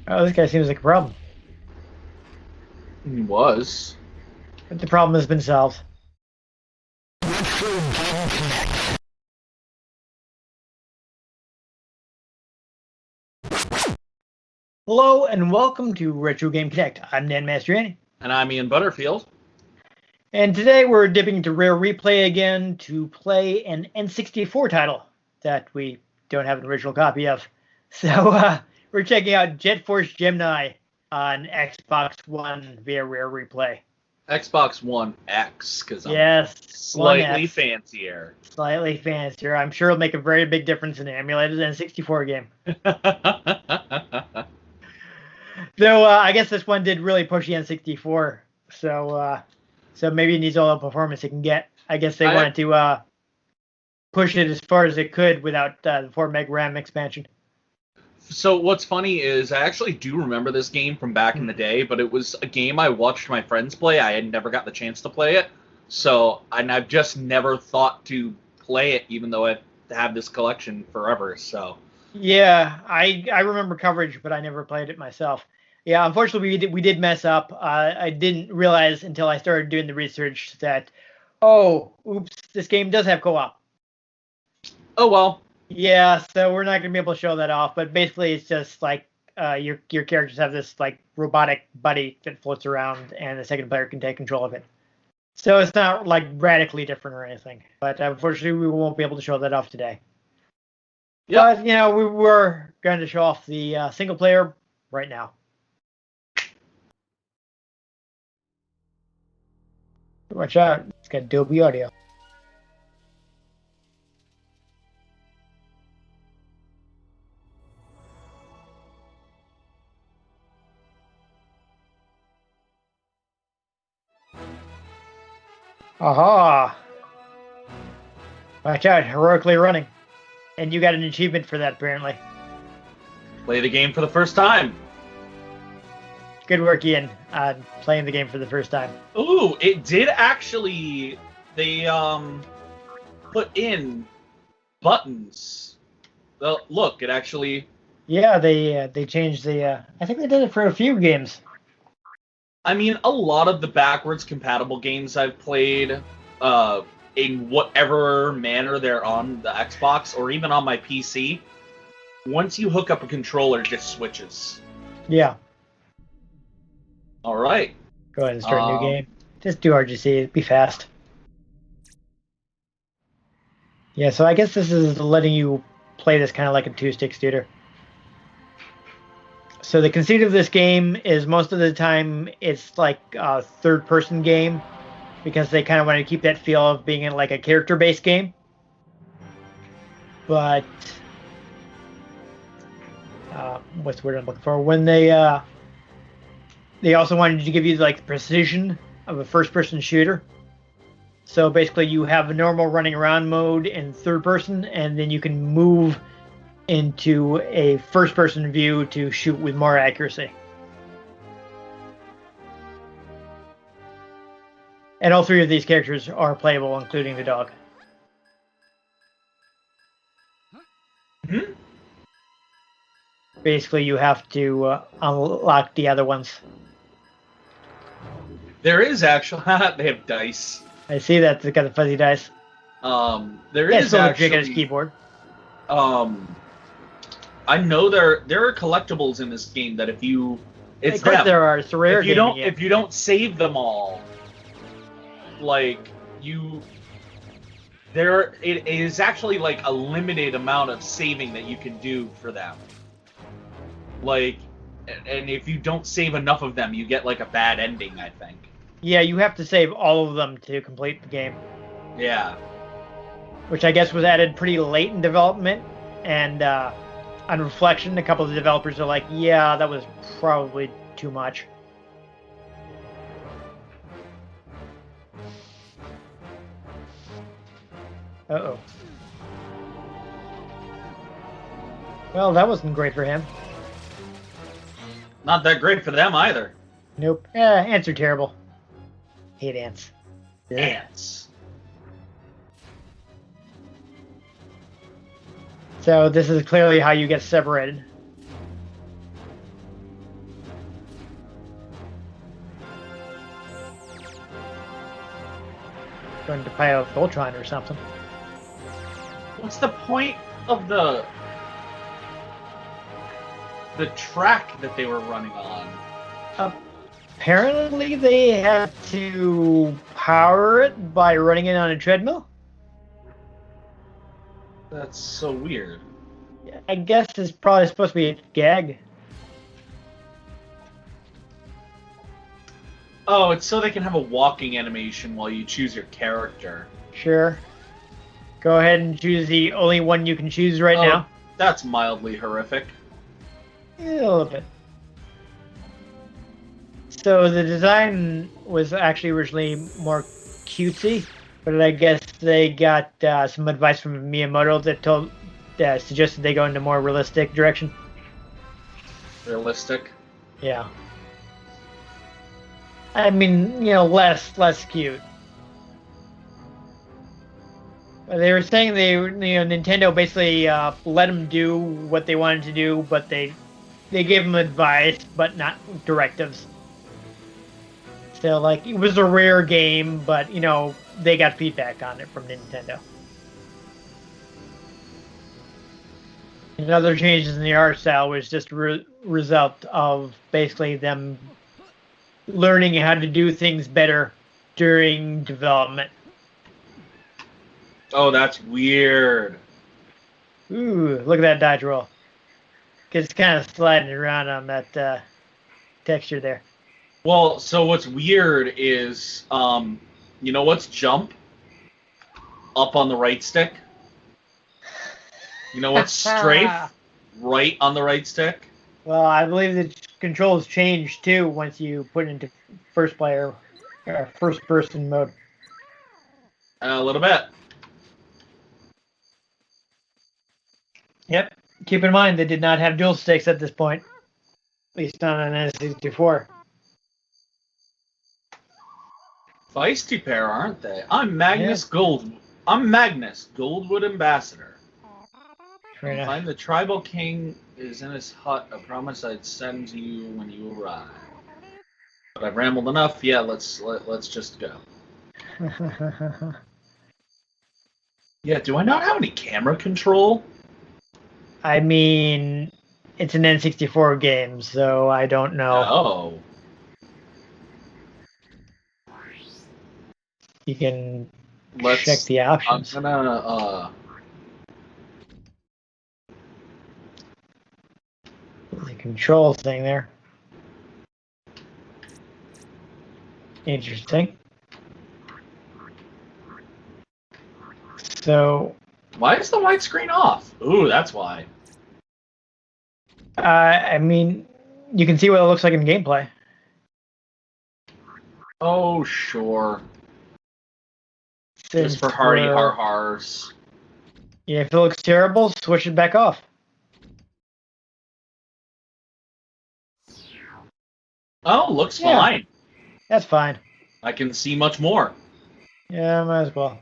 Oh, this guy seems like a problem. He was. But the problem has been solved. Hello and welcome to Retro Game Connect. I'm Dan Mastriani. And I'm Ian Butterfield. And today we're dipping into Rare Replay again to play an N64 title that we don't have an original copy of. So we're checking out Jet Force Gemini on Xbox One via Rare Replay. Xbox One X, because I'm Yes, slightly 1X. fancier. Slightly fancier. I'm sure it'll make a very big difference in an emulated N64 game. Though I guess this one did really push the N64, so maybe it needs all the performance it can get. I guess they wanted to push it as far as it could without the 4 meg RAM expansion. So what's funny is I actually do remember this game from back in the day, but it was a game I watched my friends play. I had never got the chance to play it, and I've just never thought to play it, even though I have this collection forever. So Yeah, I remember coverage, but I never played it myself. Yeah, unfortunately we did mess up. I didn't realize until I started doing the research that, oh, oops, this game does have co-op. oh well. Yeah, so we're not gonna be able to show that off, but basically it's just like your characters have this like robotic buddy that floats around, and the second player can take control of it. So it's not like radically different or anything, but unfortunately we won't be able to show that off today. Yep. But we were going to show off the single player right now. Watch out, it's got Dolby Audio. Aha! Watch out, heroically running. And you got an achievement for that, apparently. Play the game for the first time. Good work, Ian, on playing the game for the first time. Ooh, it did actually. They put in buttons. Well, look, it actually. Yeah, they changed the. I think they did it for a few games. I mean, a lot of the backwards compatible games I've played, in whatever manner they're on the Xbox or even on my PC, once you hook up a controller, it just switches. Yeah. All right. Go ahead and start a new game. Just do RGC. Be fast. Yeah, so I guess this is letting you play this kind of like a two-stick shooter. So the conceit of this game is most of the time it's like a third-person game because they kind of want to keep that feel of being in like a character-based game. But what's the word I'm looking for? When they also wanted to give you like the precision of a first-person shooter. So basically, you have a normal running around mode in third person, and then you can move into a first person view to shoot with more accuracy. And all three of these characters are playable, including the dog. Mm-hmm. Basically, you have to unlock the other ones. There is actually they have dice. I see that they've got the fuzzy dice. There Yeah, is still actually the keyboard. I know there are collectibles in this game that if you it's of course them. There are. It's a rare If you don't save them all, like it is actually like a limited amount of saving that you can do for them. Like, and if you don't save enough of them, you get like a bad ending, I think. Yeah, you have to save all of them to complete the game. Yeah. Which I guess was added pretty late in development, and on reflection, a couple of the developers are like, yeah, that was probably too much. Uh-oh. Well, that wasn't great for him. Not that great for them either. Nope. Ants are terrible. Hate ants. Ants. So this is clearly how you get separated. going to Pilot Voltron or something. What's the point of the track that they were running on? Apparently, they had to power it by running it on a treadmill. That's so weird. I guess it's probably supposed to be a gag. Oh, it's so they can have a walking animation while you choose your character. Sure. Go ahead and choose the only one you can choose right now. That's mildly horrific. Yeah, a little bit. So the design was actually originally more cutesy, but I guess they got some advice from Miyamoto that suggested they go into more realistic direction. Realistic? Yeah. I mean, less cute. They were saying Nintendo basically let them do what they wanted to do, but they gave them advice, but not directives. So, like, it was a rare game, but, they got feedback on it from Nintendo. And other changes in the art style was just a result of basically them learning how to do things better during development. Oh, that's weird. Ooh, look at that dodge roll. It's kind of sliding around on that texture there. Well, so what's weird is, what's jump? Up on the right stick. You know what's strafe? Right on the right stick. Well, I believe the controls change too once you put it into first person mode. A little bit. Yep. Keep in mind they did not have dual sticks at this point, at least not on N64. Feisty pair, aren't they? I'm Magnus Goldwood, Ambassador. Find the tribal king is in his hut. I promise I'd send you when you arrive. But I've rambled enough. Yeah, let's just go. Yeah, do I not have any camera control? I mean, it's an N64 game, so I don't know. Oh. You can check the options. I'm gonna the control thing there. Interesting. So, why is the widescreen off? Ooh, that's why. I mean, you can see what it looks like in gameplay. Oh, sure. Just for hardy har-hars. Yeah, if it looks terrible, switch it back off. Oh, looks fine. That's fine. I can see much more. Yeah, might as well.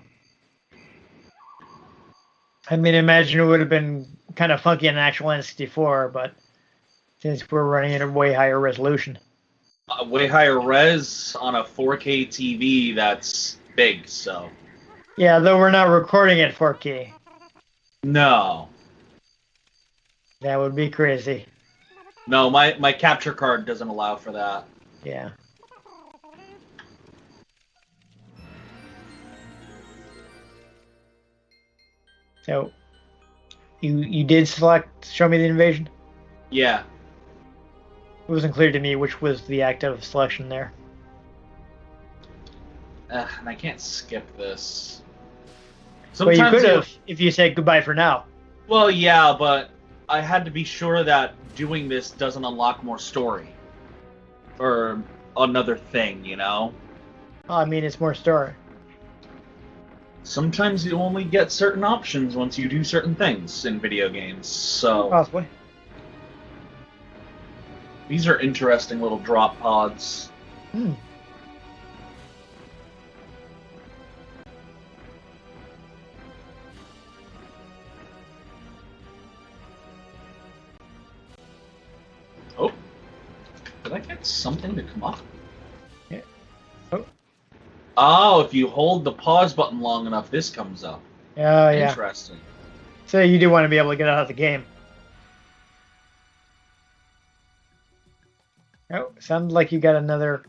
I mean, imagine it would have been kind of funky on an actual N64, but since we're running at a way higher resolution. Way higher res on a 4K TV, that's big, so. Yeah, though we're not recording at 4K. No. That would be crazy. No, my capture card doesn't allow for that. Yeah. So, you did select Show Me the Invasion? Yeah. It wasn't clear to me which was the active selection there. And I can't skip this. Well, you could have if you said goodbye for now. Well, yeah, but I had to be sure that doing this doesn't unlock more story. Or another thing, you know? Oh, I mean, it's more story. Sometimes you only get certain options once you do certain things in video games, so... Possibly. These are interesting little drop pods. Hmm. Oh. Did I get something to come up? Yeah. Oh. Oh, if you hold the pause button long enough, this comes up. Oh, yeah. Interesting. So you do want to be able to get out of the game. Oh, sounds like you got another.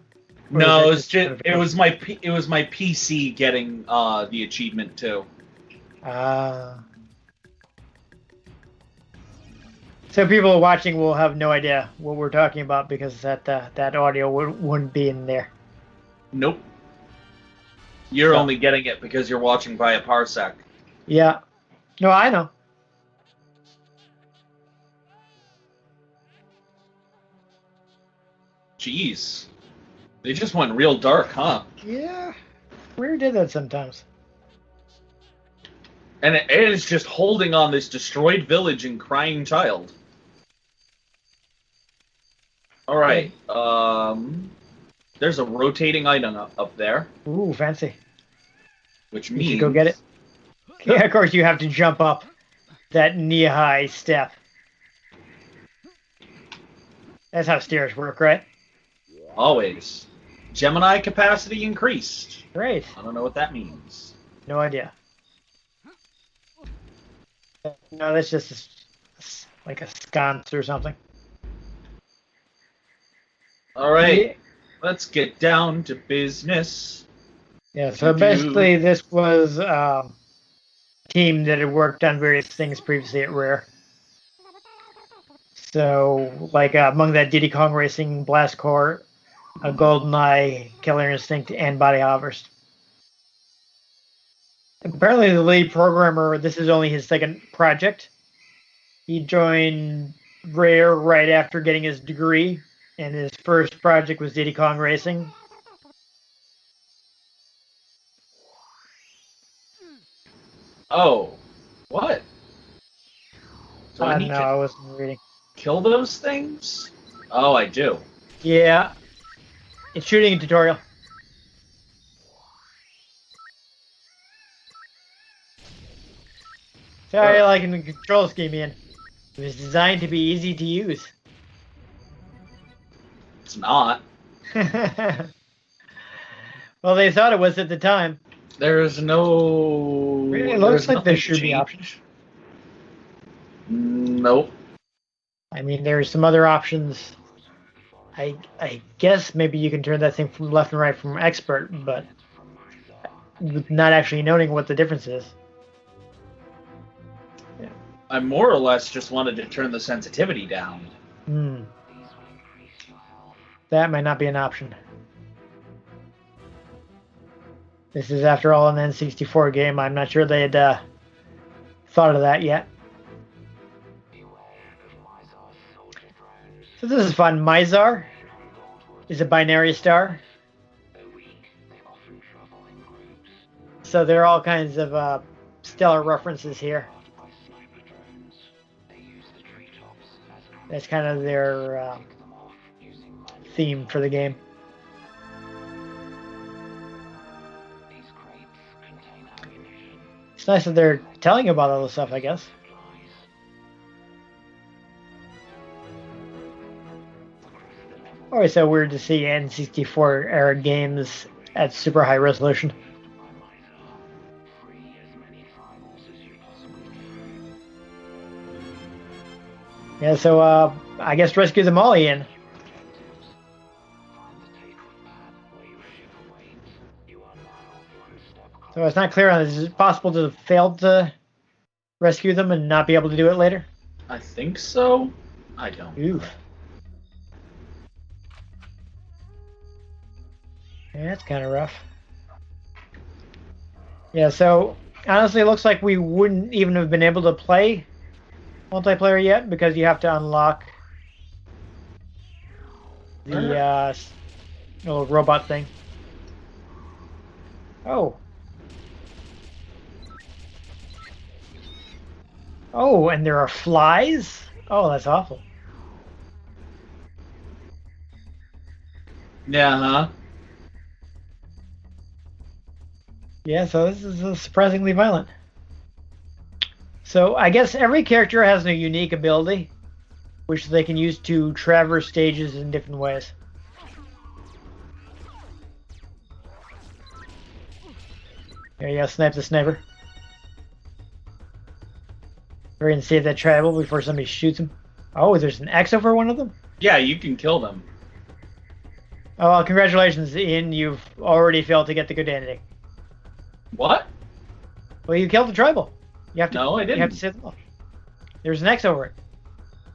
No, it was my PC getting the achievement too. So people watching will have no idea what we're talking about because that audio wouldn't be in there. Nope. You're only getting it because you're watching by a parsec. Yeah. No, I know. Jeez. They just went real dark, huh? Yeah. Weird did that sometimes. And it is just holding on this destroyed village and crying child. Alright. There's a rotating item up there. Ooh, fancy. Which You means... should go get it. Yeah, of course you have to jump up that knee-high step. That's how stairs work, right? Always. Gemini capacity increased. Great. I don't know what that means. No idea. No, that's just like a sconce or something. Alright. Let's get down to business. Yeah, so basically this was a team that had worked on various things previously at Rare. So, like among that Diddy Kong Racing, Blast Corps, GoldenEye, Killer Instinct, and Body Harvest. Apparently the lead programmer, this is only his second project. He joined Rare right after getting his degree, and his first project was Diddy Kong Racing. Oh. What? So I need No, to I wasn't reading. kill those things? Oh, I do. Yeah. It's shooting a tutorial. Sorry, like in the control scheme, Ian. It was designed to be easy to use. It's not. Well, they thought it was at the time. There's no... It looks like there should be options. Nope. I mean, there's some other options. I guess maybe you can turn that thing from left and right from expert, but not actually knowing what the difference is. Yeah. I more or less just wanted to turn the sensitivity down. That might not be an option. This is, after all, an N64 game. I'm not sure they had thought of that yet. So this is fun. Mizar is a binary star. So there are all kinds of stellar references here. That's kind of their theme for the game. It's nice that they're telling you about all this stuff, I guess. Always so weird to see N64 era games at super high resolution. Yeah, so I guess rescue them all, Ian. So it's not clear on this. Is it possible to fail to rescue them and not be able to do it later? I think so. I don't. Oof. Yeah, that's kind of rough. Yeah, so honestly, it looks like we wouldn't even have been able to play multiplayer yet because you have to unlock the little robot thing. Oh. Oh, and there are flies? Oh, that's awful. Yeah, huh? Yeah, so this is surprisingly violent. So I guess every character has a unique ability, which they can use to traverse stages in different ways. There you go, snipe the sniper. Hurry and save that tribal before somebody shoots him. Oh, there's an X over one of them? Yeah, you can kill them. Oh, well, congratulations, Ian. You've already failed to get the good ending. What? Well, you killed the tribal. You have to. No, I You have to didn't. save them all. There's an X over it.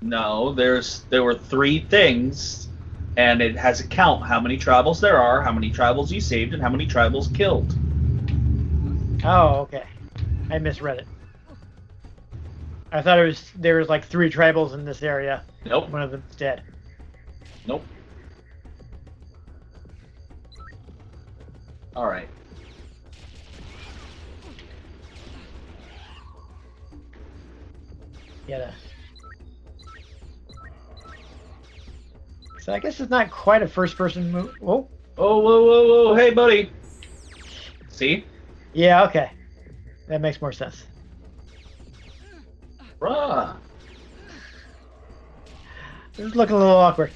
No, there were 3 things, and it has a count how many tribals there are, how many tribals you saved, and how many tribals killed. Oh, okay. I misread it. I thought there was like 3 tribals in this area. Nope. One of them's dead. Nope. All right. Yeah. So I guess it's not quite a first-person move. Oh. Oh, whoa, whoa, whoa! Hey, buddy. See? Yeah. Okay. That makes more sense. Bruh. This is looking a little awkward.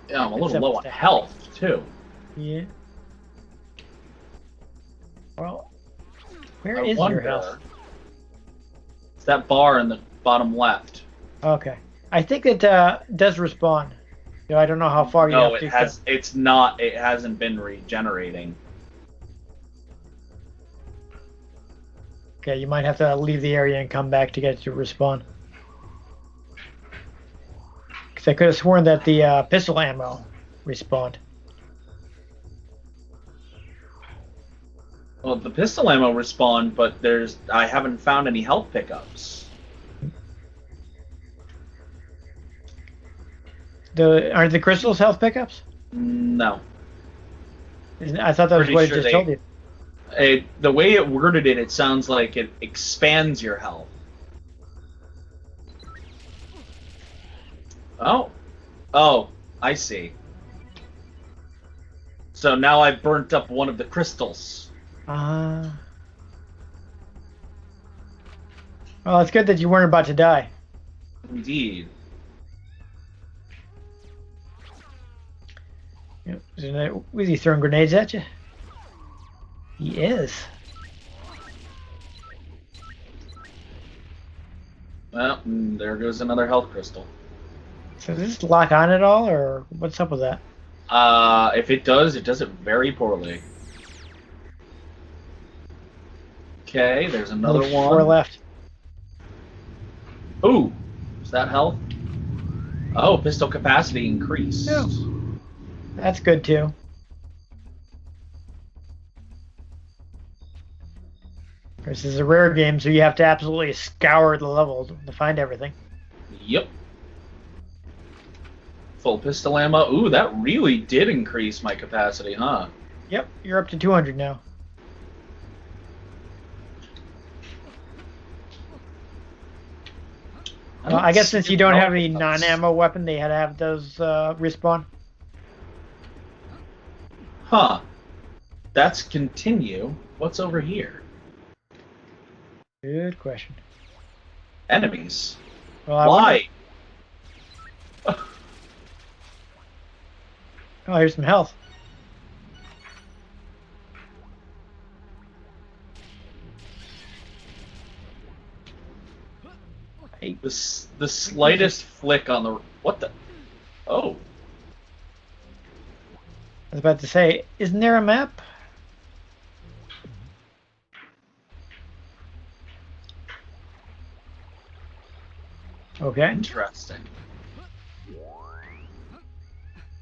Yeah, I'm a little low on health too. Yeah. Well, where I is wonder. your health? It's that bar in the bottom left. Okay. I think it does respawn. You know, I don't know how far you No, have to it has. It's not. It hasn't been regenerating. Okay, you might have to leave the area and come back to get it to respawn. Because I could have sworn that the pistol ammo respawned. Well, the pistol ammo respawned, but I haven't found any health pickups. Aren't the crystals health pickups? No. I thought that was Pretty what it sure just told you. The way it worded it, it sounds like it expands your health. Oh. Oh, I see. So now I've burnt up one of the crystals. Well, it's good that you weren't about to die. Indeed. Was he throwing grenades at you? He is. Well, there goes another health crystal. So does this lock on at all, or what's up with that? If it does it very poorly. Okay, there's another Only one. 4 left. Ooh, is that health? Oh, pistol capacity increased. Yeah. That's good too. This is a rare game, so you have to absolutely scour the level to find everything. Yep. Full pistol ammo. Ooh, that really did increase my capacity, huh? Yep, you're up to 200 now. Well, I guess since you don't have any non-ammo weapon, they had to have those respawn. Huh. That's continue. What's over here? Good question. Enemies. Well, Why? Oh, here's some health. The slightest flick on the... What the... Oh. I was about to say, isn't there a map? Okay. Interesting.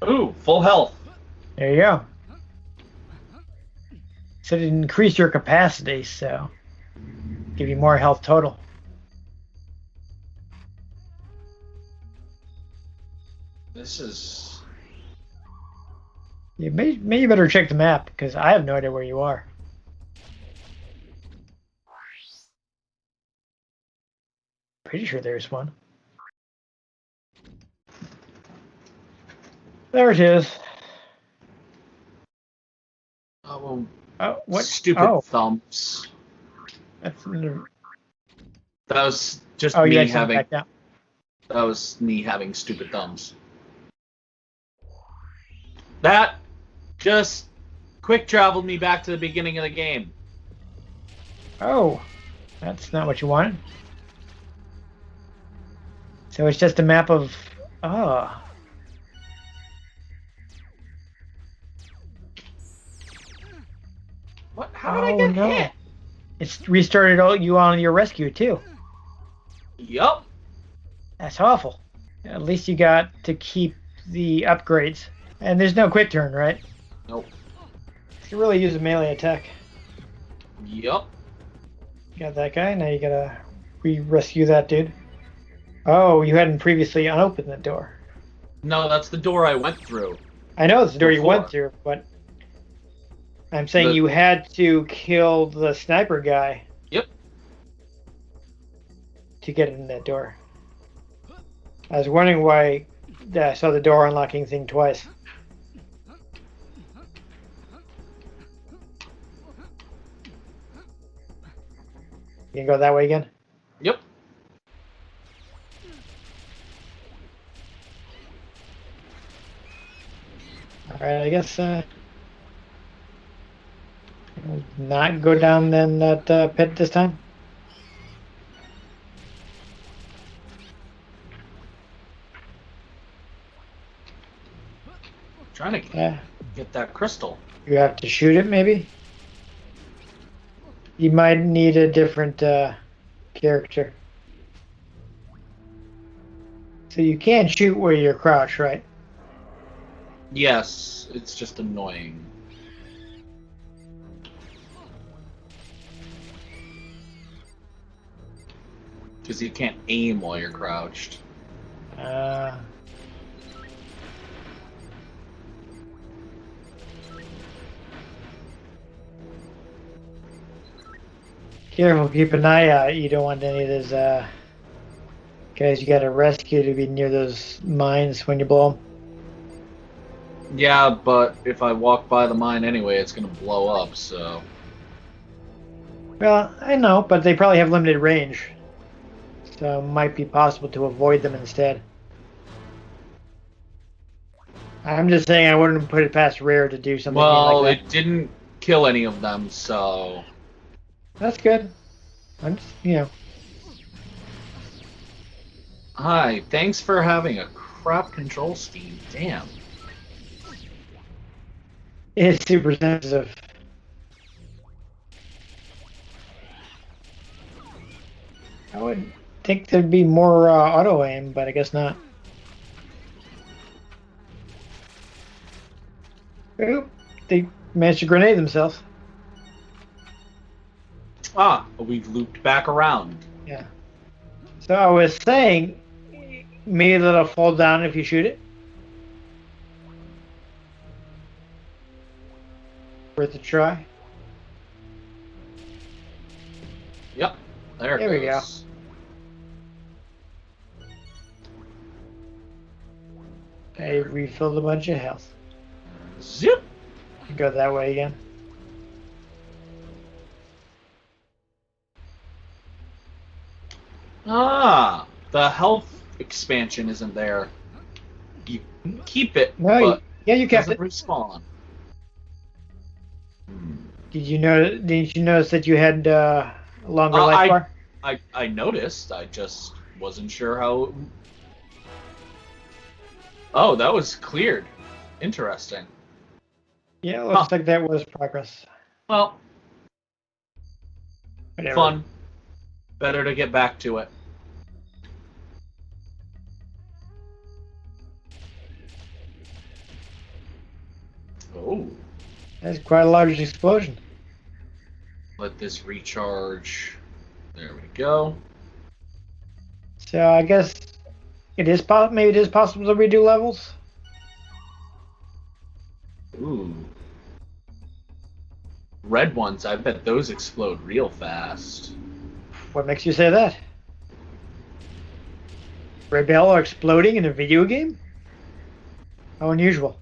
Ooh, full health. There you go. So it increased your capacity, so give you more health total. This is... You may better check the map, because I have no idea where you are. Pretty sure there's one. There it is. Oh, What? stupid thumbs. That's That was just you me actually having... back down. That was me having stupid thumbs. That just quick traveled me back to the beginning of the game. Oh, that's not what you wanted. So it's just a map of... Oh. What? How did I get hit? It's restarted you on your rescue, too. Yup. That's awful. At least you got to keep the upgrades. And there's no quick turn, right? Nope. You can really use a melee attack. Yup. Got that guy. Now you gotta rescue that dude. Oh, you hadn't previously unopened the door. No, that's the door I went through. I know it's the door you went Before. through, but I'm saying you had to kill the sniper guy. Yep. To get in that door. I was wondering why I saw the door unlocking thing twice. You can go that way again? Yep. Alright, I guess not go down then that pit this time. Trying to get that crystal. You have to shoot it, maybe? You might need a different character. So you can't shoot where you're crouched, right? Yes, it's just annoying. Because you can't aim while you're crouched. Careful, keep an eye out. You don't want any of those guys you gotta rescue to be near those mines when you blow them. Yeah, but if I walk by the mine anyway, it's gonna blow up, so... Well, I know, but they probably have limited range. So it might be possible to avoid them instead. I'm just saying I wouldn't put it past Rare to do something Well, like that. it didn't kill any of them, so... That's good. I'm just, Hi, thanks for having a crap control scheme. Damn. It's super sensitive. I would think there'd be more auto aim, but I guess not. Oop, they managed to grenade themselves. Ah, we've looped back around. Yeah. So I was saying, maybe that'll fall down if you shoot it. Worth a try. Yep, there There it we go. goes. I refilled a bunch of health. Zip! Go that way again. Ah, the health expansion isn't there. You keep it, No, but yeah, you it kept doesn't it. respawn. Didn't you notice that you had a longer life bar? I noticed. I just wasn't sure how. Oh, that was cleared. Interesting. Yeah, it looks like that was progress. Well, Whatever. fun. Better to get back to it. Oh, That's quite a large explosion. let this recharge. There we go. So I guess maybe it is possible to redo levels. Ooh. Red ones, I bet those explode real fast. What makes you say that? Red Bell are exploding in a video game? How unusual.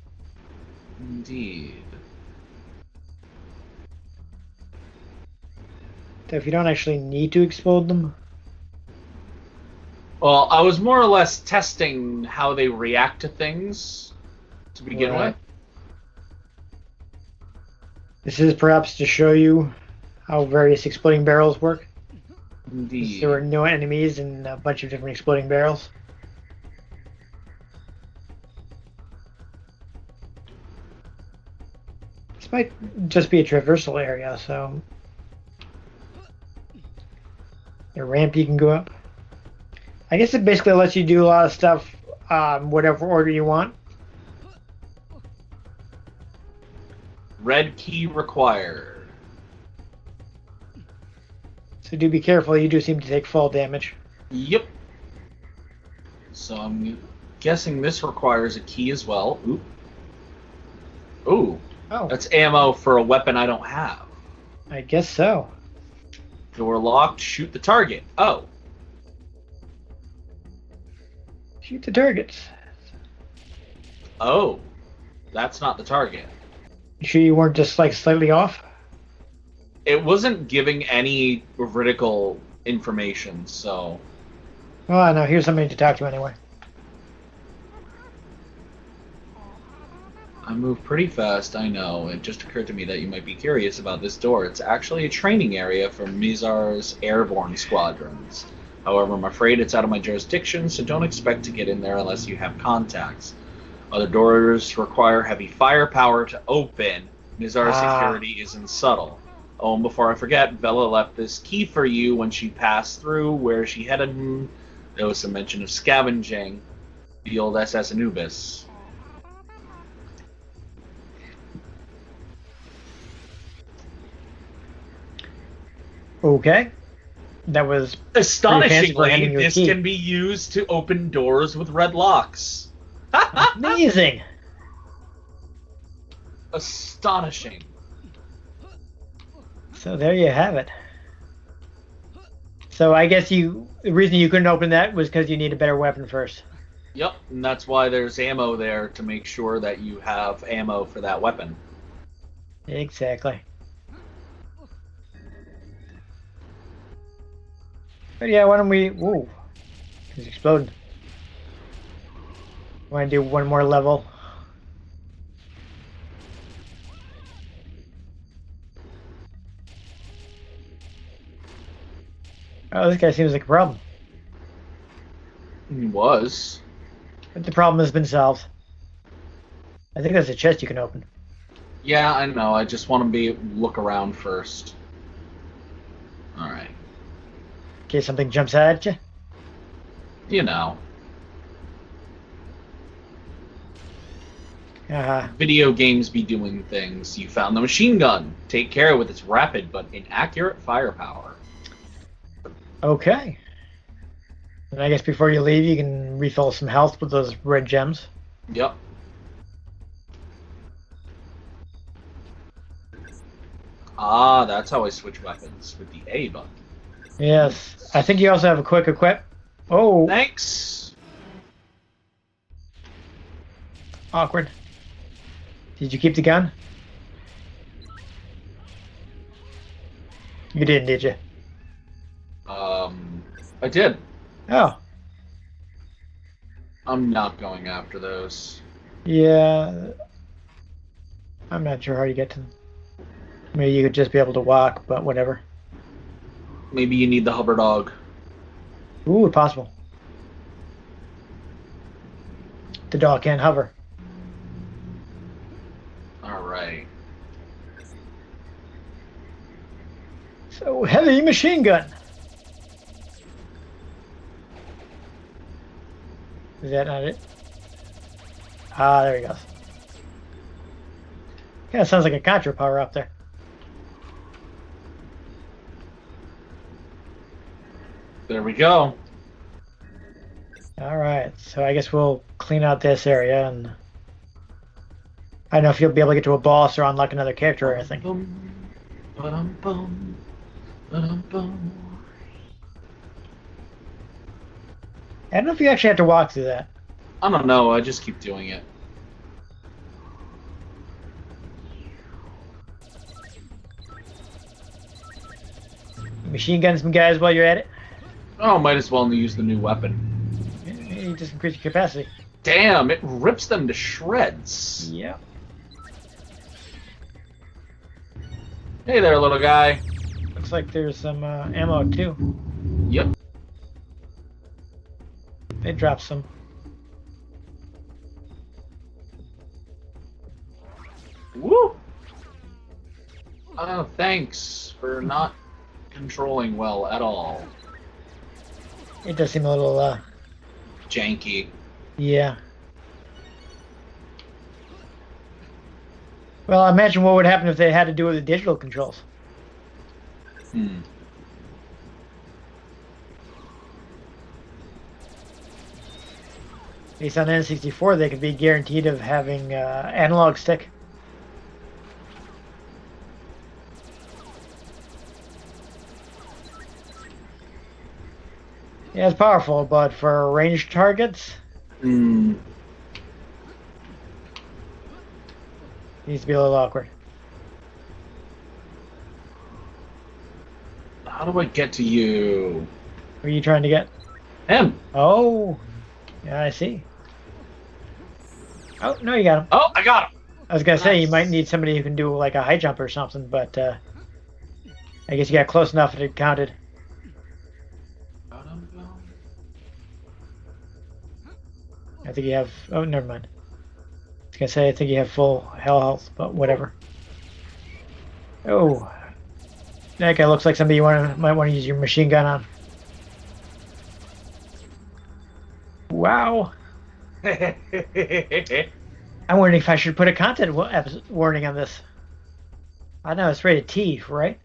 Indeed. So if you don't actually need to explode them. Well, I was more or less testing how they react to things to begin Right. with. This is perhaps to show you how various exploding barrels work. Indeed. There were no enemies and a bunch of different exploding barrels. This might just be a traversal area, so a ramp you can go up. I guess it basically lets you do a lot of stuff, whatever order you want. Red key required. So do be careful. You do seem to take fall damage. Yep. So I'm guessing this requires a key as well. Ooh. Ooh. Oh, That's ammo for a weapon I don't have. I guess so. Door locked. Shoot the target. Oh. Shoot the targets. Oh. That's not the target. You sure you weren't just like slightly off? It wasn't giving any vertical information, so... Oh, no, here's somebody to talk to anyway. I move pretty fast, I know. It just occurred to me that you might be curious about this door. It's actually a training area for Mizar's airborne squadrons. However, I'm afraid it's out of my jurisdiction, so don't expect to get in there unless you have contacts. Other doors require heavy firepower to open. Mizar's security isn't subtle. Oh, and before I forget, Bella left this key for you when she passed through where she headed. There was some mention of scavenging. The old SS Anubis. Okay. That was Astonishingly, your this key. can be used to open doors with red locks. amazing. Astonishing. So there you have it. So I guess the reason you couldn't open that was because you need a better weapon first. Yep, and that's why there's ammo there to make sure that you have ammo for that weapon. Exactly. But yeah, why don't we... Whoa. It's exploding. Want to do one more level? Oh, this guy seems like a problem. He was. But the problem has been solved. I think there's a chest you can open. Yeah, I know. I just want to look around first. Alright. In case something jumps out at you. You know. Video games be doing things. You found the machine gun. Take care with its rapid but inaccurate firepower. Okay. And I guess before you leave, you can refill some health with those red gems. Yep. Ah, that's how I switch weapons, with the A button. Yes. I think you also have a quick equip. Oh, Thanks! awkward. Did you keep the gun? You didn't, did you? I did. Oh. I'm not going after those. Yeah. I'm not sure how you get to them. Maybe you could just be able to walk, but whatever. Maybe you need the hover dog. Ooh, possible. The dog can't hover. Alright. So, heavy machine gun. Is that not it? Ah, there he goes. Kind of sounds like a Contra power up there. There we go. Alright, so I guess we'll clean out this area and... I don't know if you'll be able to get to a boss or unlock another character or anything. Ba-dum-bum. Ba-dum-bum. I don't know if you actually have to walk through that. I don't know, I just keep doing it. Machine gun some guys while you're at it. Oh, might as well use the new weapon. You just increase your capacity. Damn, it rips them to shreds. Yeah. Hey there, little guy. Looks like there's some ammo too. Yep. They dropped some. Woo! Oh, thanks for not controlling well at all. It does seem a little, Janky. yeah. Well, imagine what would happen if they had to do it with the digital controls. Hmm. At least on N64, they could be guaranteed of having analog stick. Yeah, it's powerful, but for ranged targets, Hmm. it needs to be a little awkward. How do I get to you? What are you trying to get? Him. Oh, yeah, I see. Oh, no, you got him. Oh, I got him. I was going to say, you Nice. might need somebody who can do like a high jump or something, but I guess you got close enough that it counted. I think you have... Oh, never mind. I was going to say, I think you have full health, but whatever. Oh. That guy looks like somebody you might want to use your machine gun on. Wow. I'm wondering if I should put a content warning on this. I know, it's rated T, right?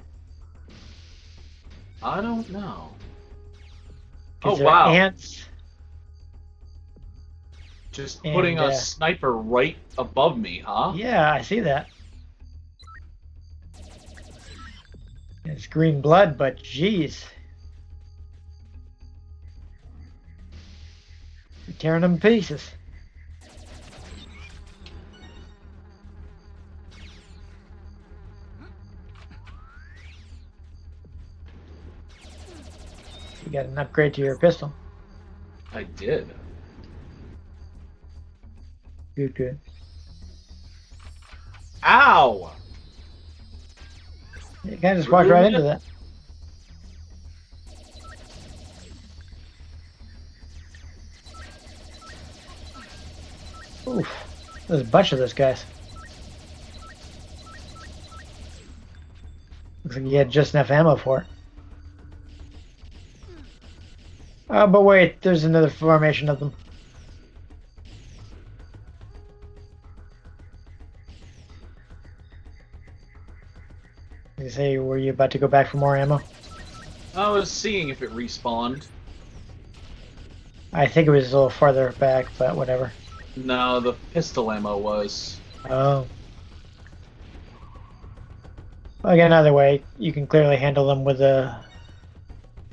I don't know. 'Cause Oh, there are wow. ants. Just And, putting a sniper right above me, huh? Yeah, I see that. It's green blood, but geez. You're tearing them to pieces. You got an upgrade to your pistol. I did. Good, good. Ow! You kind of just walked right Rude. into that. Oof. There's a bunch of those guys. Looks like you had just enough ammo for it. But wait, there's another formation of them. You say, were you about to go back for more ammo? I was seeing if it respawned. I think it was a little farther back, but whatever. No, the pistol ammo was. Oh. Well, again, either way, you can clearly handle them with a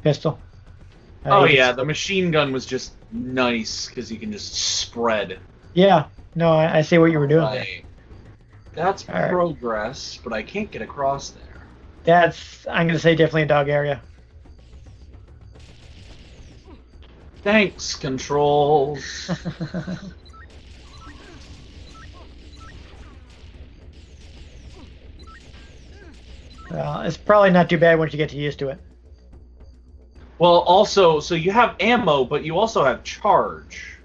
pistol. Oh you can yeah, still- the machine gun was just nice because you can just spread. Yeah, no, I see what you were doing there. Right. That's All right. progress, but I can't get across there. That's, I'm going to say, definitely a dog area. Thanks, controls. Well, it's probably not too bad once you get used to it. Well, also, so you have ammo, but you also have charge.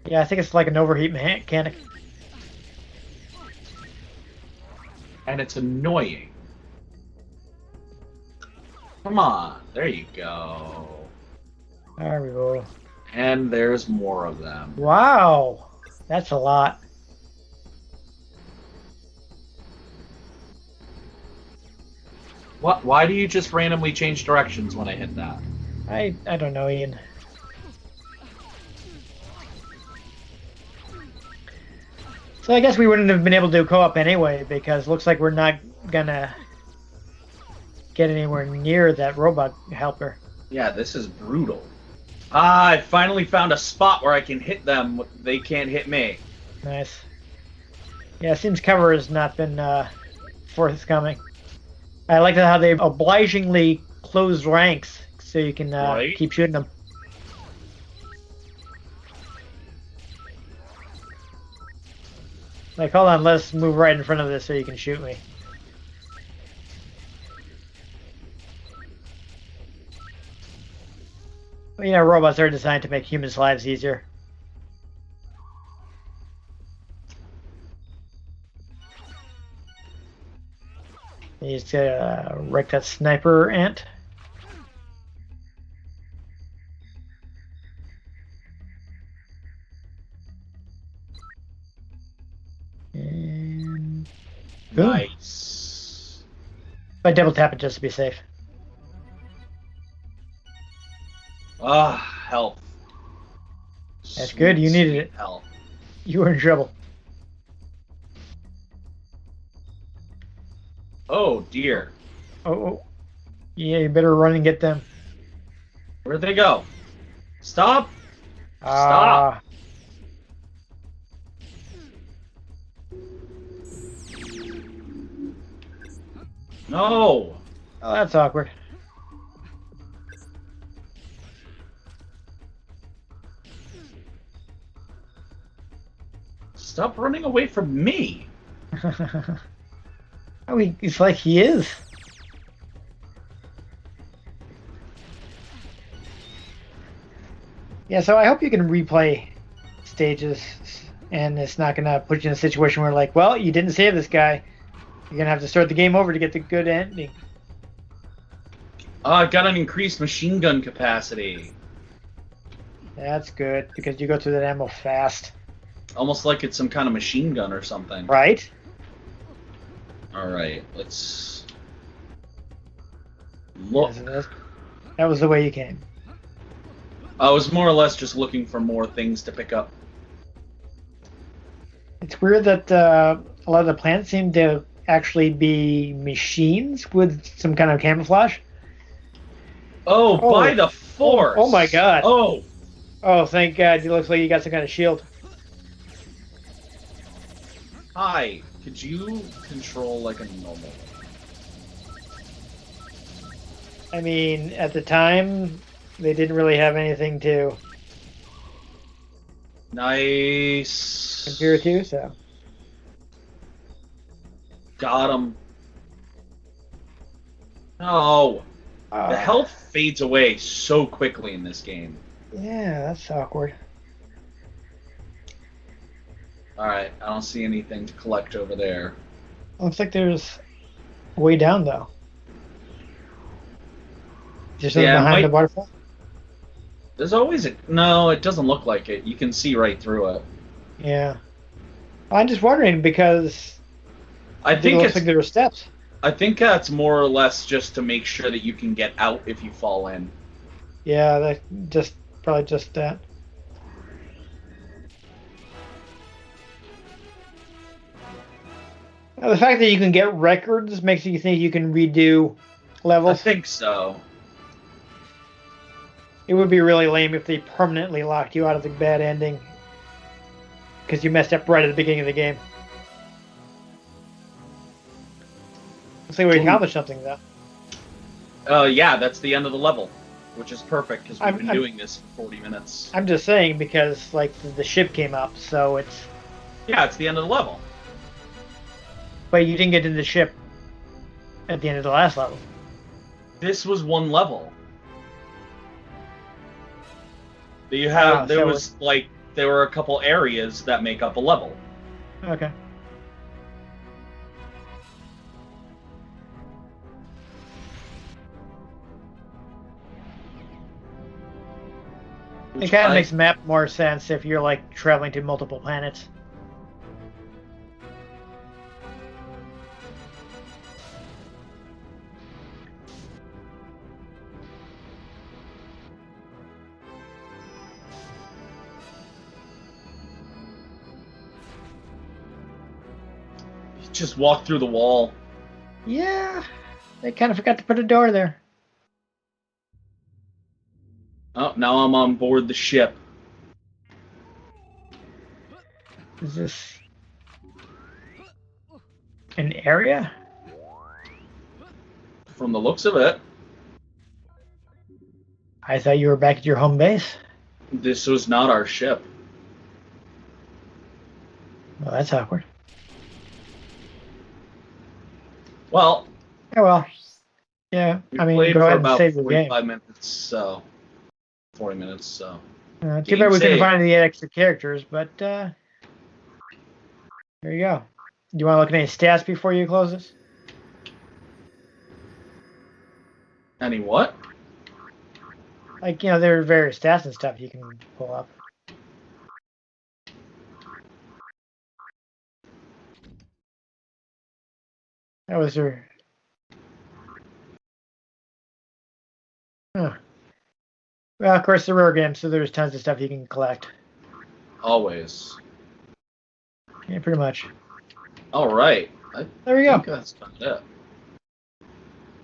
Yeah, I think it's like an overheat mechanic. And it's annoying. Come on, there you go. There we go. And there's more of them. Wow, that's a lot. What? Why do you just randomly change directions when I hit that? I don't know, Ian. So I guess we wouldn't have been able to do co-op anyway, because it looks like we're not gonna get anywhere near that robot helper. Yeah, this is brutal. Ah, I finally found a spot where I can hit them. They can't hit me. Nice. Yeah, it seems cover has not been forthcoming. I like how they obligingly close ranks so you can Right. keep shooting them. Like, hold on, let's move right in front of this so you can shoot me. You know, robots are designed to make humans' lives easier. You just wreck that sniper ant. And boom. Nice. But double tap it just to be safe. Ah, health. That's good. You needed it. Health. You were in trouble. Oh dear. Oh. Yeah, you better run and get them. Where'd they go? Stop! Ah. Stop! No! Oh, that's awkward. Stop running away from me! Oh, it's like he is. Yeah, so I hope you can replay stages, and it's not gonna put you in a situation where, like, well, you didn't save this guy. You're gonna have to start the game over to get the good ending. I got an increased machine gun capacity. That's good because you go through that ammo fast, Almost like it's some kind of machine gun or something. right? Alright, let's look. That was the way you came. I was more or less just looking for more things to pick up. It's weird that a lot of the plants seem to actually be machines with some kind of camouflage. Oh, Oh. by the force! Oh my god. Oh! Oh, thank God. It looks like you got some kind of shield. Hi, could you control like a normal? I mean, at the time, they didn't really have anything to Nice. compare to, so. Got him. No. The health fades away so quickly in this game. Yeah, that's awkward. Alright, I don't see anything to collect over there. Looks like there's a way down, though. Is there something Yeah, behind the waterfall? There's always a... No, it doesn't look like it. You can see right through it. Yeah. I'm just wondering because I it think looks it's... like there were steps. I think that's more or less just to make sure that you can get out if you fall in. Yeah, that probably just that. Now, the fact that you can get records makes you think you can redo levels. I think so. It would be really lame if they permanently locked you out of the bad ending because you messed up right at the beginning of the game. Looks like we accomplished something, though. Yeah, that's the end of the level, which is perfect because we've been I'm- doing this for 40 minutes. I'm just saying because like the ship came up, so it's. Yeah, it's the end of the level. But you didn't get in the ship at the end of the last level. This was one level. You have there were a couple areas that make up a level. Okay. It kind of makes the map more sense if you're like traveling to multiple planets. Just walk through the wall. Yeah, they kind of forgot to put a door there. Oh, now I'm on board the ship. Is this an area? From the looks of it, I thought you were back at your home base. this was not our ship. Well, that's awkward. Well, Oh well. Yeah, we I mean, played go for ahead and about save the game. 45 minutes, so 40 minutes. So too bad we couldn't find any extra characters, but there you go. Do you want to look at any stats before you close this? Any what? Like, there are various stats and stuff you can pull up. That was her. Huh. Well, of course, the rare game, so there's tons of stuff you can collect. Always. Yeah, pretty much. All right. There we go. That's kind of it.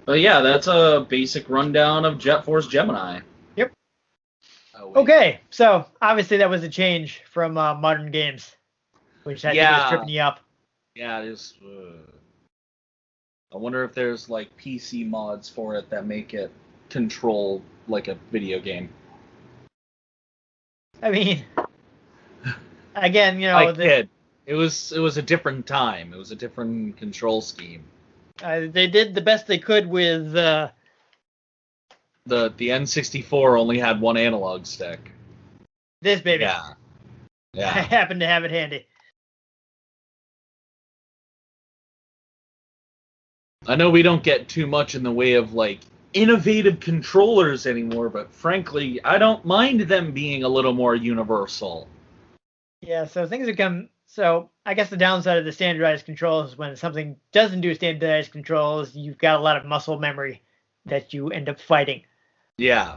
But yeah, that's a basic rundown of Jet Force Gemini. Yep. Okay, so obviously that was a change from modern games, which I think was tripping you up. Yeah, it is. I wonder if there's like PC mods for it that make it control like a video game. I mean, again, I kid. It was a different time. It was a different control scheme. They did the best they could with the N64 only had one analog stick. This baby. Yeah. I happen to have it handy. I know we don't get too much in the way of like innovative controllers anymore, but frankly, I don't mind them being a little more universal. Yeah, so things have come. So I guess the downside of the standardized controls is when something doesn't do standardized controls, you've got a lot of muscle memory that you end up fighting. Yeah.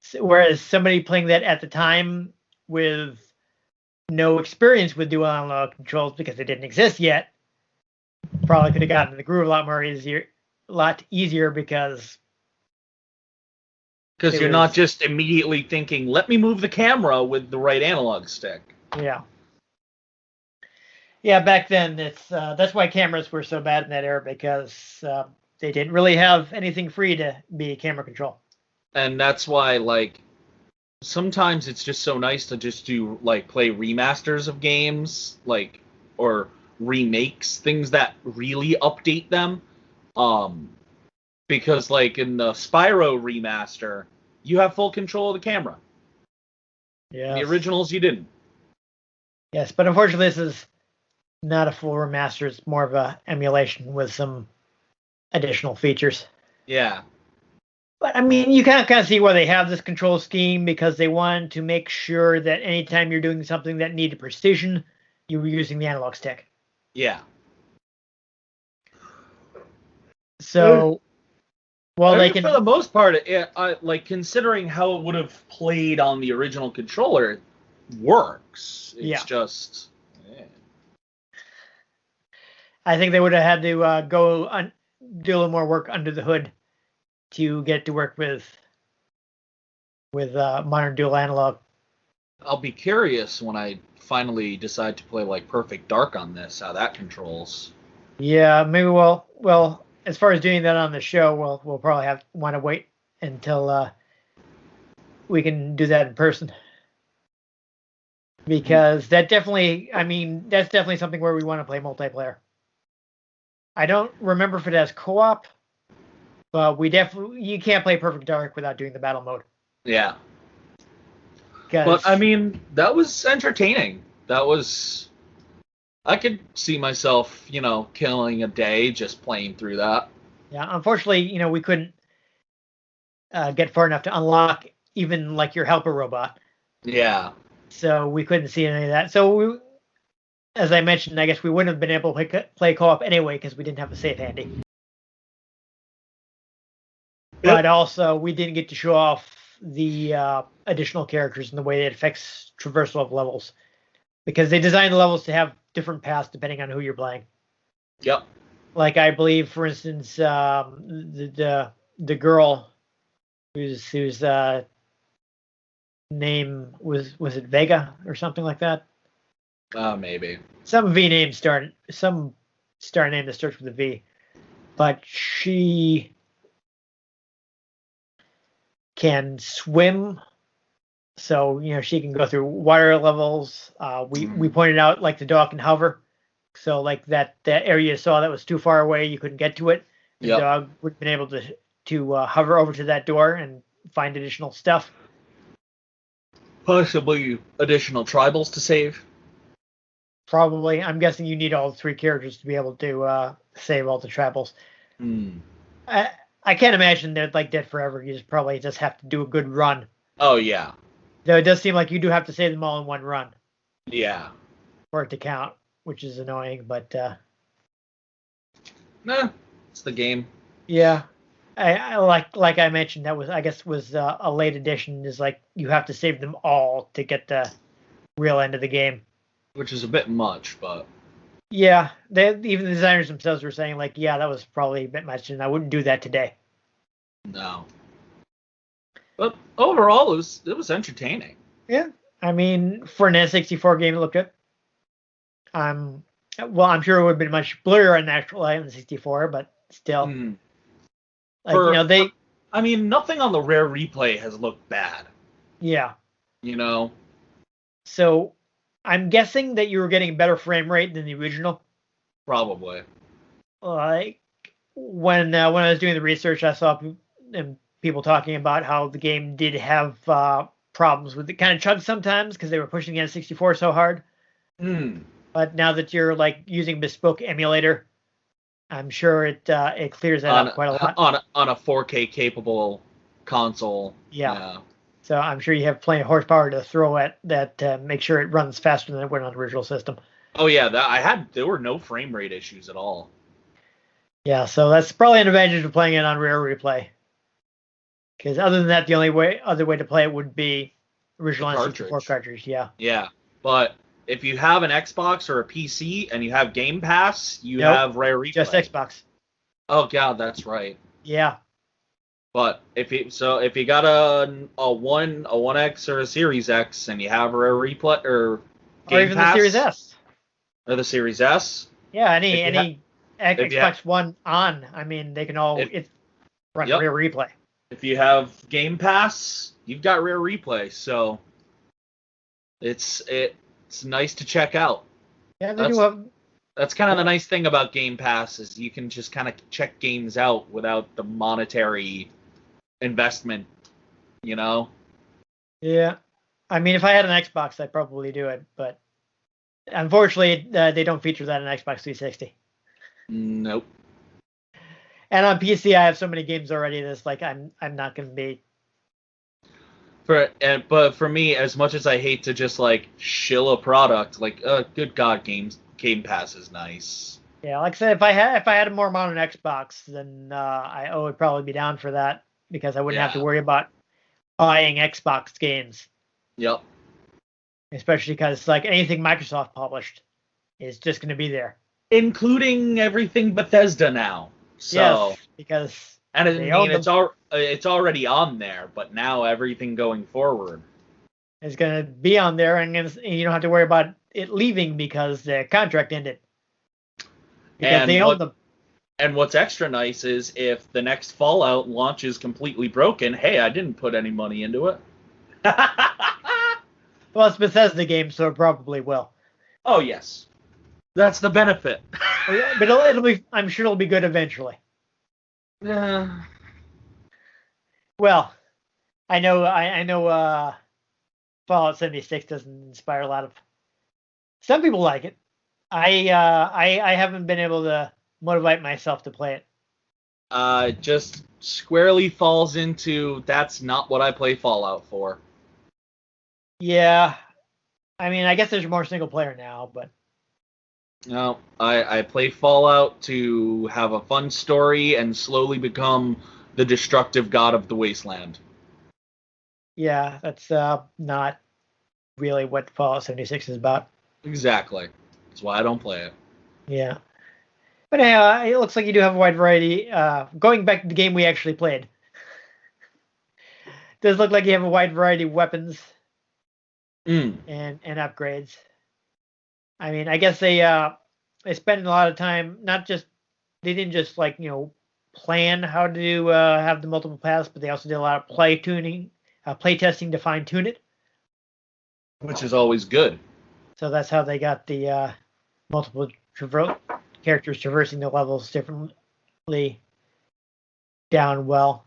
So, whereas somebody playing that at the time with no experience with dual analog controls because they didn't exist yet, probably could have gotten in the groove a lot easier because you're not just immediately thinking, let me move the camera with the right analog stick. Yeah. Yeah, back then that's why cameras were so bad in that era, because they didn't really have anything free to be camera control. And that's why, like, sometimes it's just so nice to just do, like, play remasters of games, like, or remakes, things that really update them. Because, like, in the Spyro remaster, you have full control of the camera. Yeah. The originals, you didn't. Yes, but unfortunately, this is not a full remaster. It's more of a emulation with some additional features. Yeah. But, I mean, you kind of see why they have this control scheme, because they wanted to make sure that anytime you're doing something that needed precision, you were using the analog stick. Yeah. So, well, I mean, for the most part, like, considering how it would have played on the original controller, it works. It's just... I think they would have had to do a little more work under the hood to get to work with modern dual analog. I'll be curious when I finally decide to play like Perfect Dark on this, how that controls. Yeah, maybe well, as far as doing that on the show, we'll probably want to wait until we can do that in person. Because that's definitely something where we want to play multiplayer. I don't remember if it has co-op, but you can't play Perfect Dark without doing the battle mode. Yeah. But I mean, that was entertaining. I could see myself, killing a day just playing through that. Yeah, unfortunately, we couldn't get far enough to unlock even like your helper robot. Yeah. So we couldn't see any of that. So as I mentioned, I guess we wouldn't have been able to play co-op anyway because we didn't have a save handy. Yep. But also, we didn't get to show off the additional characters and the way it affects traversal of levels, because they designed the levels to have different paths depending on who you're playing. Yep. Like, I believe, for instance, the girl whose name was it Vega or something like that? Maybe. Some star name that starts with a V. But she can swim, so she can go through water levels. We pointed out like the dog can hover, so like that area you saw that was too far away, you couldn't get to it. The dog would have been able to hover over to that door and find additional stuff. Possibly additional tribals to save. Probably. I'm guessing you need all 3 characters to be able to save all the tribals. I can't imagine they're like Dead Forever. You probably just have to do a good run. Oh, yeah. Though it does seem like you do have to save them all in one run. Yeah. For it to count, which is annoying, but Nah, it's the game. Yeah. I like I mentioned, that was, I guess, was a late edition, is like you have to save them all to get the real end of the game. Which is a bit much, but Yeah, even the designers themselves were saying, like, yeah, that was probably a bit much, and I wouldn't do that today. no. But overall, it was entertaining. Yeah, I mean, for an N64 game, it looked good. Well, I'm sure it would have been much blurrier on the actual N64, but still, like, I mean, nothing on the rare replay has looked bad. Yeah. So, I'm guessing that you were getting better frame rate than the original. Probably. Like when I was doing the research, I saw people talking about how the game did have problems with it, kind of chugged sometimes because they were pushing the N64 so hard. But now that you're like using bespoke emulator, I'm sure it clears that up quite a lot on a 4K capable console. Yeah. So I'm sure you have plenty of horsepower to throw at that to make sure it runs faster than it went on the original system. Oh yeah, there were no frame rate issues at all. Yeah, so that's probably an advantage of playing it on Rare Replay. Because other than that, the other way to play it would be original N64 cartridge. Yeah. Yeah, but if you have an Xbox or a PC and you have Game Pass, you have Rare Replay. Just Xbox. Oh god, that's right. Yeah. But if you got a 1X or a Series X and you have Rare Replay or even Pass, the Series S or the Series S, yeah, any Xbox One on, I mean, they can all run Rare Replay. If you have Game Pass, you've got Rare Replay, so it's nice to check out. Yeah, they do have. That's kind of the nice thing about Game Pass, is you can just kind of check games out without the monetary investment, Yeah. I mean, if I had an Xbox, I'd probably do it, but unfortunately, they don't feature that in Xbox 360. Nope. And on PC, I have so many games already that's like I'm not going to be. But for me, as much as I hate to just like shill a product, like good God, Game Pass is nice. Yeah, like I said, if I had a more modern Xbox, then I would probably be down for that, because I wouldn't have to worry about buying Xbox games. Yep. Especially because like anything Microsoft published is just going to be there, including everything Bethesda now. So yes, because and I mean it's already on there, but now everything going forward is going to be on there, and you don't have to worry about it leaving because the contract ended. Because they own them. And what's extra nice is if the next Fallout launches completely broken, hey, I didn't put any money into it. Well, it's Bethesda game, so it probably will. Oh yes, that's the benefit. But it'll be. I'm sure it'll be good eventually. Yeah. Well, I know. Fallout 76 doesn't inspire a lot of. Some people like it. I haven't been able to motivate myself to play it. Just squarely falls into that's not what I play Fallout for. Yeah, I mean, I guess there's more single player now, but no, I play Fallout to have a fun story and slowly become the destructive god of the wasteland. Yeah, that's not really what Fallout 76 is about. Exactly. That's why I don't play it. Yeah. But anyhow, it looks like you do have a wide variety. Going back to the game we actually played, does look like you have a wide variety of weapons and upgrades. I mean, I guess they spend a lot of time. They didn't just like plan how to have the multiple paths, but they also did a lot of play testing to fine tune it, which is always good. So that's how they got the multiple characters traversing the levels differently down well.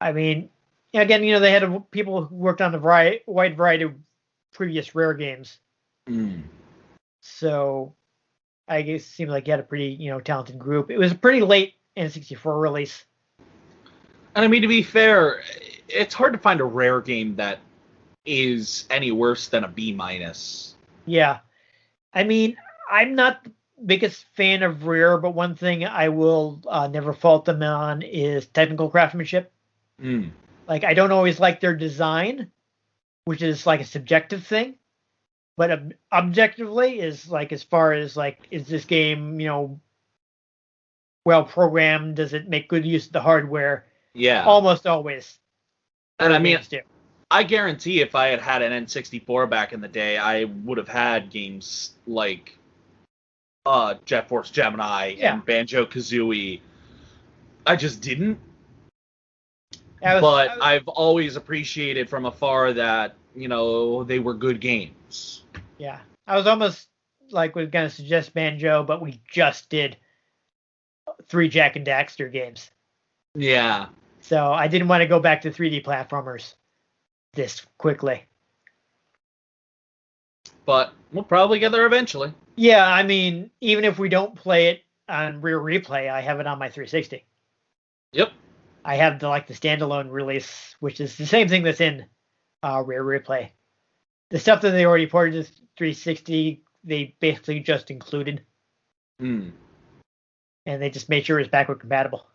I mean, again, they had people who worked on a wide variety of previous Rare games. So I guess it seemed like you had a pretty, talented group. It was a pretty late N64 release. And I mean, to be fair, it's hard to find a Rare game that is any worse than a B-. Yeah. I mean, I'm not the biggest fan of Rare, but one thing I will never fault them on is technical craftsmanship. Like, I don't always like their design, which is like a subjective thing. But objectively is like, as far as like, is this game, well programmed? Does it make good use of the hardware? Yeah. Almost always. And I mean, I guarantee if I had had an N64 back in the day, I would have had games like Jet Force Gemini and Banjo-Kazooie. I just didn't. But I've always appreciated from afar that, they were good games. Yeah. I was almost like, we're going to suggest Banjo, but we just did 3 Jak and Daxter games. Yeah. So I didn't want to go back to 3D platformers this quickly. But we'll probably get there eventually. Yeah, I mean, even if we don't play it on Rear Replay, I have it on my 360. Yep. I have the standalone release, which is the same thing that's in Rear Replay. The stuff that they already ported to 360, they basically just included. And they just made sure it was backward compatible.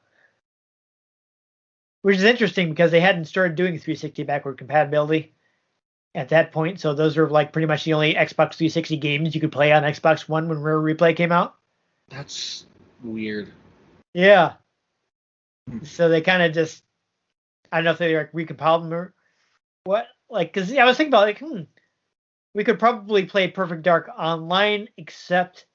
Which is interesting because they hadn't started doing 360 backward compatibility at that point. So those are like pretty much the only Xbox 360 games you could play on Xbox One when Rear Replay came out. That's weird. Yeah. So they kind of just, I don't know if they like recompiled them or what. Like, because I was thinking about we could probably play Perfect Dark online, except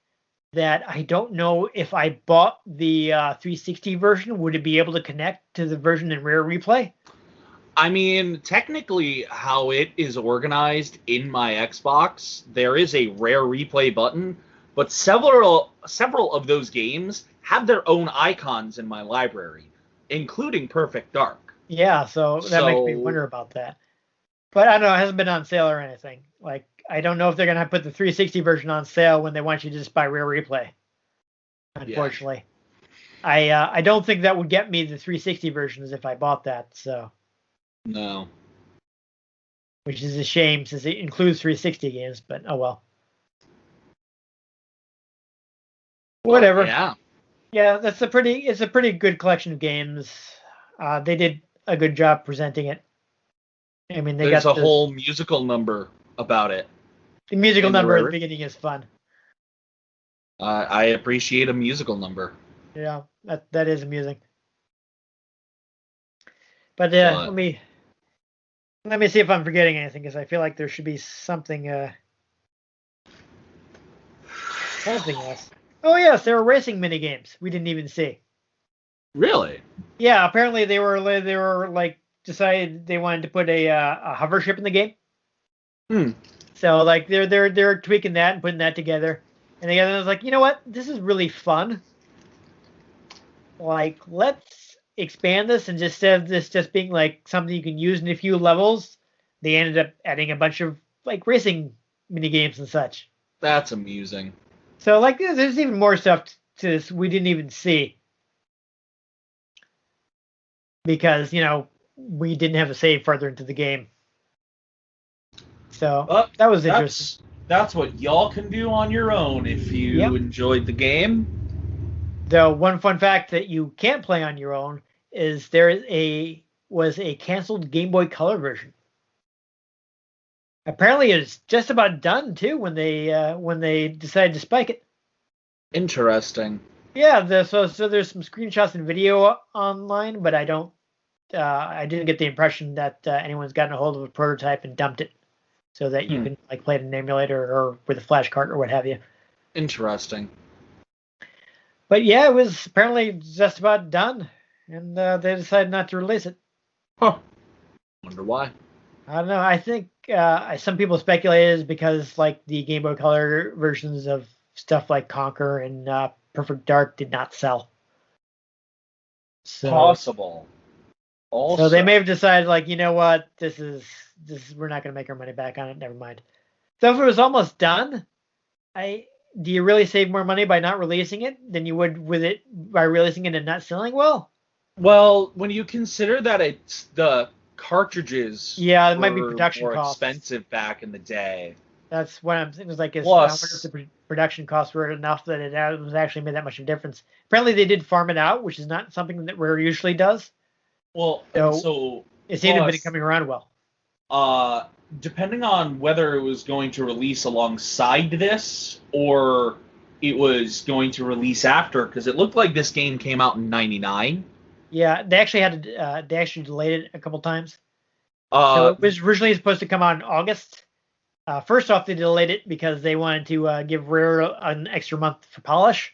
that I don't know if I bought the 360 version, would it be able to connect to the version in Rare Replay? I mean, technically, how it is organized in my Xbox, there is a Rare Replay button, but several of those games have their own icons in my library, including Perfect Dark. Yeah, so that makes me wonder about that. But I don't know, it hasn't been on sale or anything. Like, I don't know if they're going to put the 360 version on sale when they want you to just buy Rare Replay. Unfortunately. Yeah. I don't think that would get me the 360 versions if I bought that, so. No. Which is a shame since it includes 360 games, but oh well. Whatever. Yeah, it's a pretty good collection of games. They did a good job presenting it. I mean, there's a whole musical number about it. The musical number at the beginning is fun. I appreciate a musical number. Yeah, that is amusing. But let me see if I'm forgetting anything, because I feel like there should be something else. Oh yes, there were racing mini games we didn't even see. Really? Yeah, apparently they were like decided they wanted to put a hover ship in the game. So like they're tweaking that and putting that together. And the other was like, you know what? This is really fun. Like, let's expand this, and just instead of this just being like something you can use in a few levels, they ended up adding a bunch of like racing mini games and such. That's amusing. So like there's even more stuff to this we didn't even see. Because, we didn't have a save further into the game. So that was interesting. That's what y'all can do on your own if you enjoyed the game. Though one fun fact that you can't play on your own is there was a canceled Game Boy Color version. Apparently it's just about done too when they decided to spike it. Interesting. Yeah, so there's some screenshots and video online, but I didn't get the impression that anyone's gotten a hold of a prototype and dumped it, so that you can like play it in an emulator or with a flash cart or what have you. Interesting. But yeah, it was apparently just about done, and they decided not to release it. Huh. Wonder why. I don't know. I think some people speculated it's because like the Game Boy Color versions of stuff like Conquer and Perfect Dark did not sell. So, possible. Also, So they may have decided, like, you know what, we're not going to make our money back on it. Never mind. So if it was almost done, do you really save more money by not releasing it than you would with it by releasing it and not selling well? well, when you consider that it's the cartridges Yeah, it might be were production more costs. expensive back in the day. That's what I'm thinking. Is like, I wonder if Plus, the production costs were enough that it was actually made that much of a difference. Apparently, they did farm it out, which is not something that Rare usually does. well, and So so it seemed to have been plus, coming around well. uh, depending on whether it was going to release alongside this or it was going to release after, because it looked like this game came out in '99. Yeah, they actually they actually delayed it a couple times. So Uh, it was originally supposed to come out in August. First off, they delayed it because they wanted to give Rare an extra month for polish.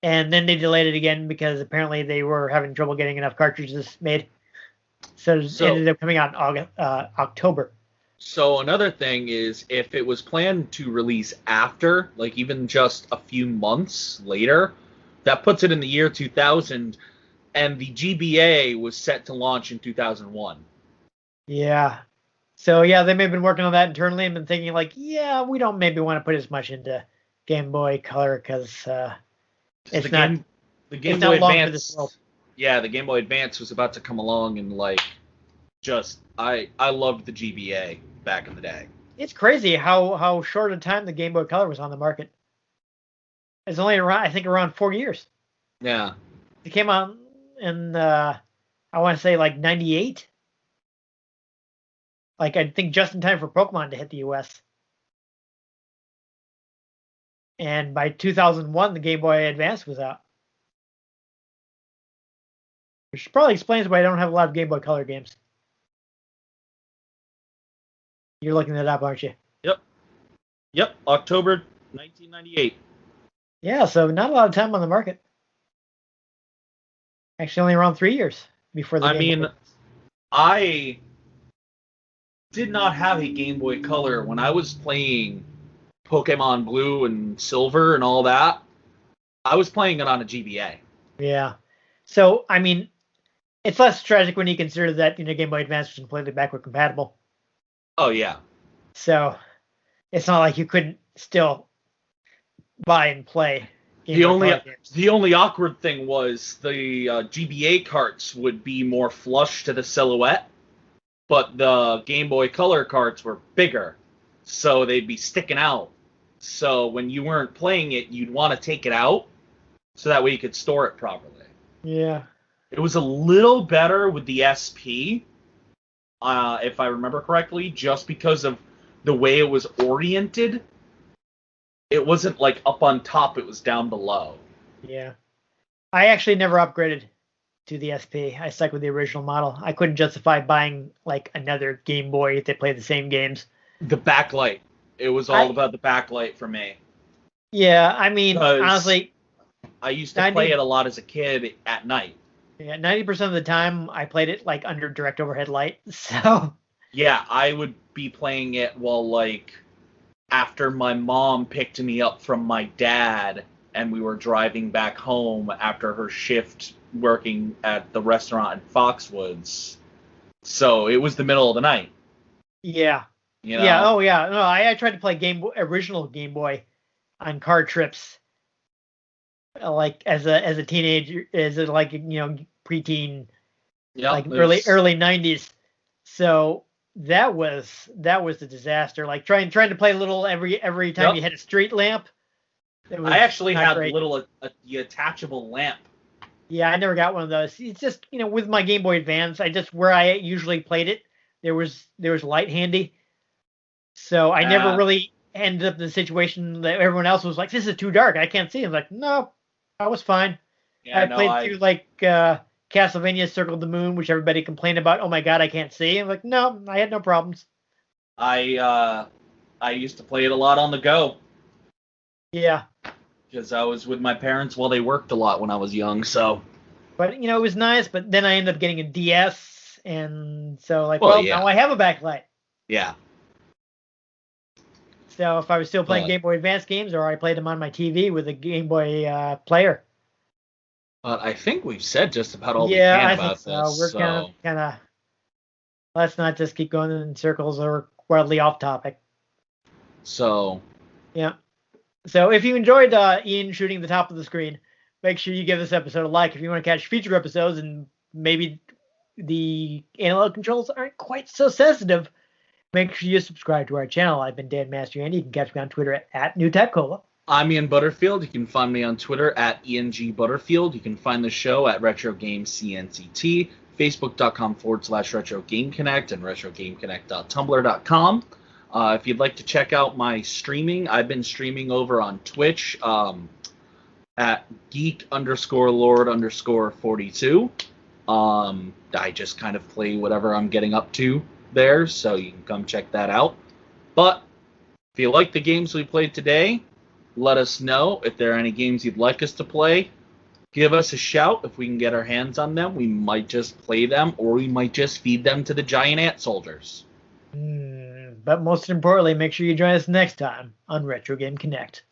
And then they delayed it again because apparently they were having trouble getting enough cartridges made. So it so ended up coming out in October. So another thing is if it was planned to release after, like even just a few months later, that puts it in the year 2000, and the GBA was set to launch in 2001. Yeah. So yeah, they may have been working on that internally and been thinking like, yeah, we don't maybe want to put as much into Game Boy Color because The it's not the Game it's Boy not long for this world. Advance, yeah, the Game Boy Advance was about to come along, and like, just I loved the GBA back in the day. It's crazy how short a time the Game Boy Color was on the market. It's only around, I think, around 4 years. Yeah, It came out in I want to say like '98. Like I think just in time for Pokemon to hit the US. And by 2001, the Game Boy Advance was out, which probably explains why I don't have a lot of Game Boy Color games. You're looking that up, aren't you? yep, yep, October 1998. Yeah, so not a lot of time on the market. Actually, only around 3 years before the I Game mean, Boy. I did not have a Game Boy Color when I was playing Pokemon Blue and Silver and all that. I was playing it on a GBA. Yeah. So I mean, it's less tragic when you consider that Game Boy Advance was completely backward compatible. Oh yeah. So it's not like you couldn't still buy and play Game The Boy only Color games. the only awkward thing was the GBA carts would be more flush to the silhouette, but the Game Boy Color carts were bigger, so they'd be sticking out. So when you weren't playing it, you'd want to take it out so that way you could store it properly. Yeah. It was a little better with the SP, if I remember correctly, just because of the way it was oriented. It wasn't like up on top; it was down below. Yeah. I actually never upgraded to the SP. I stuck with the original model. I couldn't justify buying like another Game Boy that played the same games. The backlight. It was all I about the backlight for me. Yeah, I mean, Because honestly, I used to play 90 it a lot as a kid at night. yeah, 90% of the time I played it like under direct overhead light. So, Yeah, I would be playing it while, like, after my mom picked me up from my dad and we were driving back home after her shift working at the restaurant in Foxwoods. So it was the middle of the night, yeah. you Yeah, know? oh yeah. No, I tried to play original Game Boy on car trips like as a teenager, as a like preteen, Yeah, like it was. early 90s. So that was a disaster. Like trying to play little every time Yep. you hit a street lamp. It I was actually not had the great. little the attachable lamp. Yeah, I never got one of those. It's just, with my Game Boy Advance, I just where I usually played it, there was light handy. So I never Uh, really ended up in the situation that everyone else was like, "This is too dark. I can't see." I'm like, "No, I was fine." yeah, I no, played through like Castlevania Circle of the Moon, which everybody complained about. Oh my god, I can't see. I'm like, "No, I had no problems." I I used to play it a lot on the go Yeah, because I was with my parents while they worked a lot when I was young. So, but it was nice. But then I ended up getting a DS, and so like, well, well, now yeah, I have a backlight. yeah, So if I was still playing but Game Boy Advance games, or I played them on my TV with a Game Boy player. But I think we've said just about all we Yeah, can I think about so. this. We're kind of. Let's not just keep going in circles or wildly off topic. So Yeah. So if you enjoyed Ian shooting the top of the screen, make sure you give this episode a like. If you want to catch future episodes and maybe the analog controls aren't quite so sensitive, make sure you subscribe to our channel. I've been Dan Mastriani. You can catch me on Twitter at NewTypeCola. I'm Ian Butterfield. You can find me on Twitter at ENG Butterfield. You can find the show at RetroGamesCNCT, Facebook.com/RetroGameConnect, and RetroGameConnect.tumblr.com. If you'd like to check out my streaming, I've been streaming over on Twitch at geek_lord_42. I just kind of play whatever I'm getting up to there, so you can come check that out. But if you like the games we played today, let us know. If there are any games you'd like us to play, give us a shout. If we can get our hands on them, we might just play them, or we might just feed them to the giant ant soldiers. But most importantly, make sure you join us next time on Retro Game Connect.